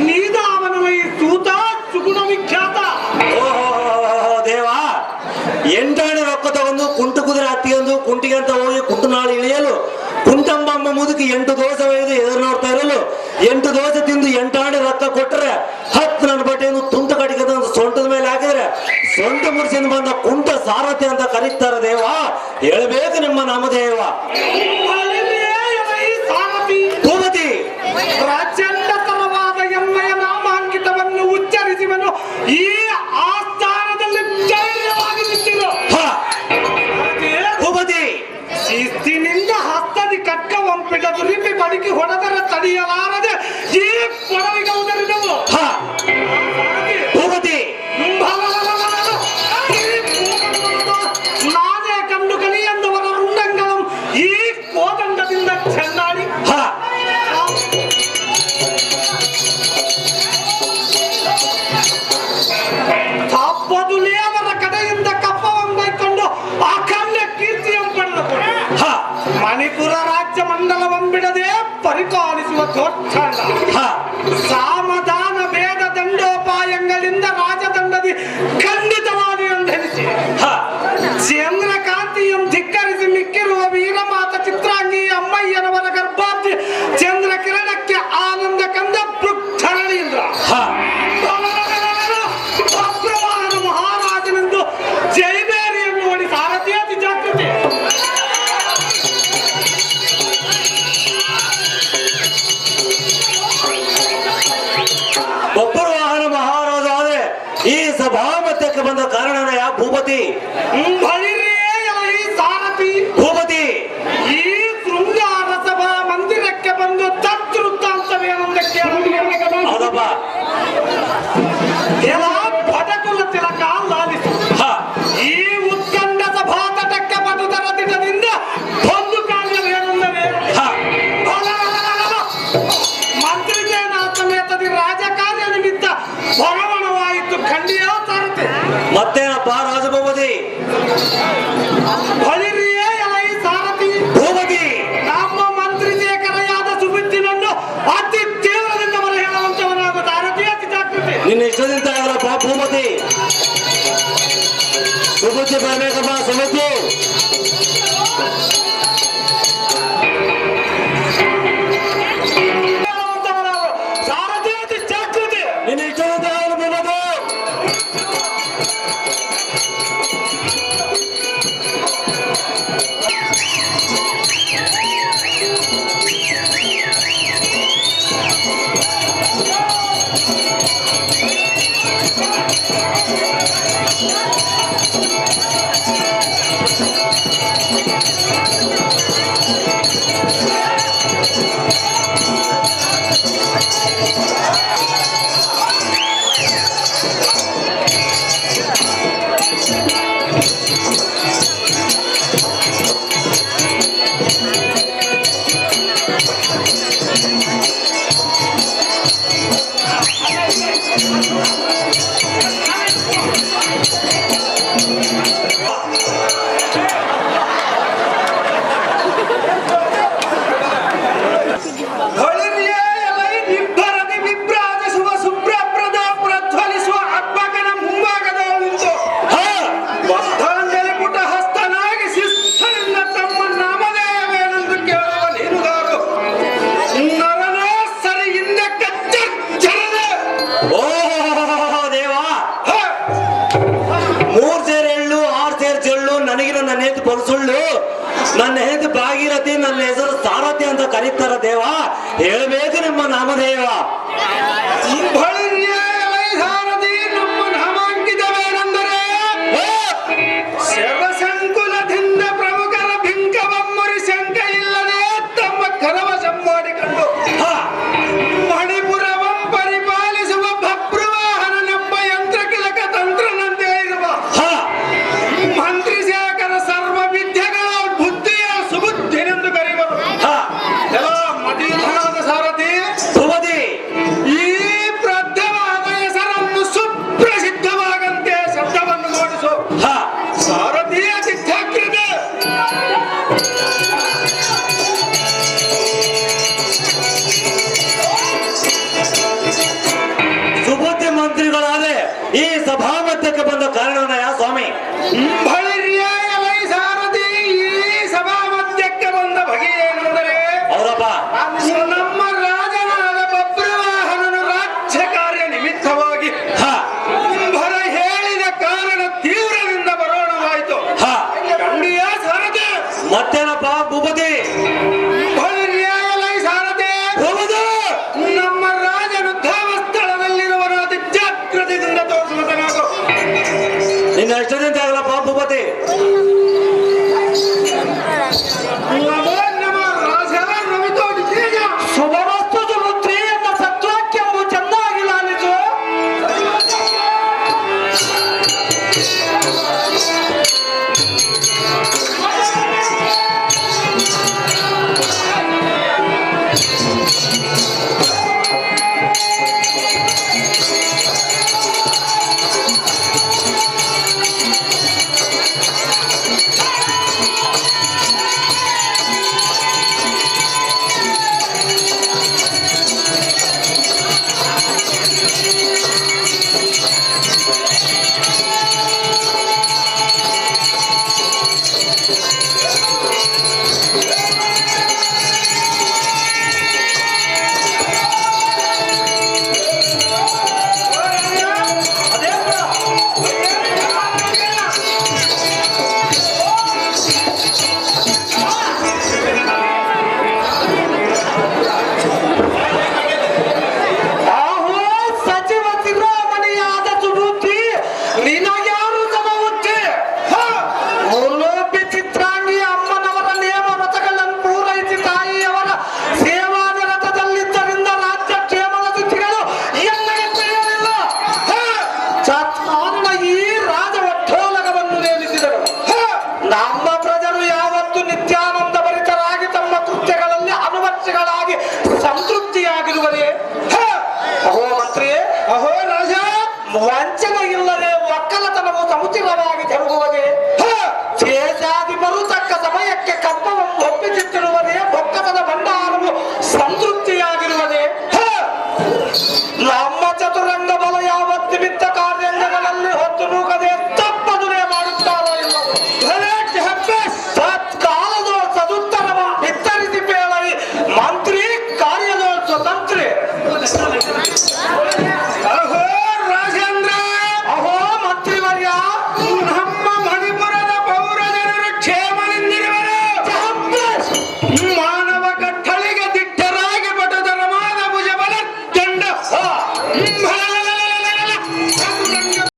ನೀದ ಅವನ ಈ ಸೂತ ಸುಗುಣ ವಿಖ್ಯಾತ. ದೇವ, ಎಂಟಾಣೆ ರೊಕ್ಕ ತಗೊಂಡು ಕುಂಟು ಕುದುರೆ ಹತ್ತಿಗೊಂಡು ಕುಂಟಿಗೆ ಅಂತ ಹೋಗಿ ಕುಂಟುನಾಳು ಇಳಿಯಲು ಕುಂಟಂಬಮ್ಮ ಮುದುಕಿ 8 ದೋಸೆ ಒಯ್ದು ಎದುರು ನೋಡ್ತಾ ಇರಲು 8 ದೋಸೆ ತಿಂದು 8 ಆಣೆ ರೊಕ್ಕ ಕೊಟ್ಟರೆ 10 ನನ್ನ ಬಟ್ಟೆಯನ್ನು ತುಂಟ ಕಡಿಗೆ ಸೊಂಟದ ಮೇಲೆ ಹಾಕಿದ್ರೆ ಸೊಂಟ ಮುಡಿಸಿನ ಬಂದ ಕುಂಟ ಸಾರಥಿ ಅಂತ ಕರೀತಾರೆ ದೇವ. ಹೇಳ್ಬೇಕು ನಿಮ್ಮ ನಾಮದೇವ. ಭೂಪತಿ, ಪ್ರಚಂಡತರವಾದ ಎಮ್ಮೆಯ ನಾಮಾಂಕಿತವನ್ನು ಉಚ್ಚರಿಸುವನು ಈ ಆಸ್ಥಾನದಲ್ಲಿ ಧೈರ್ಯವಾಗಿ ನಿಂತಿರು. ಭೂಪತಿ, ಶಿಸ್ತಿನಿಂದ ಹಸ್ತದಿ ಕಟ್ಕ ಒಂಪಿಡದು ರಿಪಿ ಬದುಕಿ ಹೊಡೆದರ ತಡೆಯಲಾರದೆ ಈ ಕೊಡವಿಗೆ ಉದರಿದವು. ಭೂಪತಿ, ನಾನೇ ಕಂಡು ಕಲಿಯಂದವರ ರುಂಡಂಗಂ ಈ ಕೋದಂಡದಿಂದ ಚೆಂದಾಡಿ ತಪ್ಪದುಲೇ ಅವರ ಕಡೆಯಿಂದ ಕಪ್ಪವೊಂದೈಕೊಂಡು ಅಖಂಡ ಕೀರ್ತಿಯನ್ನು ಪಡೆದುಕೊಂಡು ಮಣಿಪುರ ರಾಜ್ಯ ಮಂಡಲವೊಂಬಿಡದೆ ಪರಿಪಾಲಿಸುವ ದೊಡ್ಡ ಸಾಮಧಾನ ಭೇದ ದಂಡೋಪಾಯಗಳಿಂದ ರಾಜದಂಡದಿ ಖಂಡಿತವಾದಿ ಎಂದೆನಿಸಿ ಚಂದ್ರಕಾಂತಿಯಂ ಧಿಕ್ಕರಿಸಿ ಮಿಕ್ಕಿರುವ ವೀರಮಾತ ಚಿತ್ರಾಂಗಿ ಅಮ್ಮಯ್ಯನವರ ಗರ್ಭಾಬ್ಧಿ ಚಂದ್ರ ಕಿರಣಕ್ಕೆ ಆನಂದ ಕಂದ ಪೃಥ್ವೀಂದ್ರ ಮಹಾರಾಜನೆಂದು ಜೈಬೇರಿಯನ್ನು ನೋಡಿ ಸಾರಥಿಯಾದಿ ಜಾಗೃತಿ. ಒಬ್ಬರು ವಾಹನ ಮಹಾರಾಜ ಆದ್ರೆ ಈ ಸಭಾಮಧ್ಯಕ್ಕೆ ಬಂದ ಕಾರಣನ ಯಾ ಭೂಪತಿ? ಸಾರಥಿ ಭೂಪತಿ, ಈ ಶೃಂಗಾರ ಸಭಾ ಮಂದಿರಕ್ಕೆ ಬಂದು ತತ್ವೃತ್ತಾಂತವೇನೆಂದಕ್ಕೆ ಹೌದಪ್ಪ. ಎಲ್ಲ ಬಡಕುಲ ತಿಲಕ ಲಾಲಿಸು. ಈ ಉತ್ಕಂಡ ಸಭಾ ತಟಕ್ಕೆ ಪಟುದರ ದಿಟದಿಂದ ಒಂದು ಕಾರ್ಯವೇನೆಂದರೆ ಮಂತ್ರಿಜೇನ ಸಮೇತದಿ ರಾಜಕಾರ್ಯ ನಿಮಿತ್ತ ಭ್ರಮಣವಾಯಿತು. ಖಂಡಿಯ ಸಾರಥಿ ಮತ್ತೇನಪ್ಪ ರಾಜಭೂಪತಿ? ಬಳಿರಿಯೇ ಎಲೈ ಸಾರಥಿ ಭೂಪತಿ, ನಮ್ಮ ಮಂತ್ರಿ ಶೇಖರಯಾದ ಸುಬಿತ್ತಿನನ್ನು ಅತಿ ತೀವ್ರದಿಂದ ಹೊರ ಹೇಳುವಂತವನಾಗುವ ಸಾರಥಿ ಅತಿ ಜಾಗೃತಿ. ನಿನ್ನ ಇಷ್ಟದಿಂದ ಆಗಲಪ್ಪ ಭೂಪತಿ. ಸುಬುದ್ಧಿ ಬರ್ಬೇಕಮ್ಮ ಸುಬುದ್ಧಿ. ಸಾರಥಿ ಅತಿ ಜಾಗೃತಿ. ನಿನ್ನ ಇಷ್ಟದಿಂದ ಆಗಲು ಭೂಪತಿ. ಸುಳ್ಳು. ನನ್ನ ಹೆಂಡತಿ ಭಾಗೀರಥಿ, ನನ್ನ ಹೆಸರು ಸಾರಥಿ ಅಂತ ಕರೀತಾರ ದೇವ. ಹೇಳ್ಬೇಕು ನಿಮ್ಮ ನಾಮದೇವ.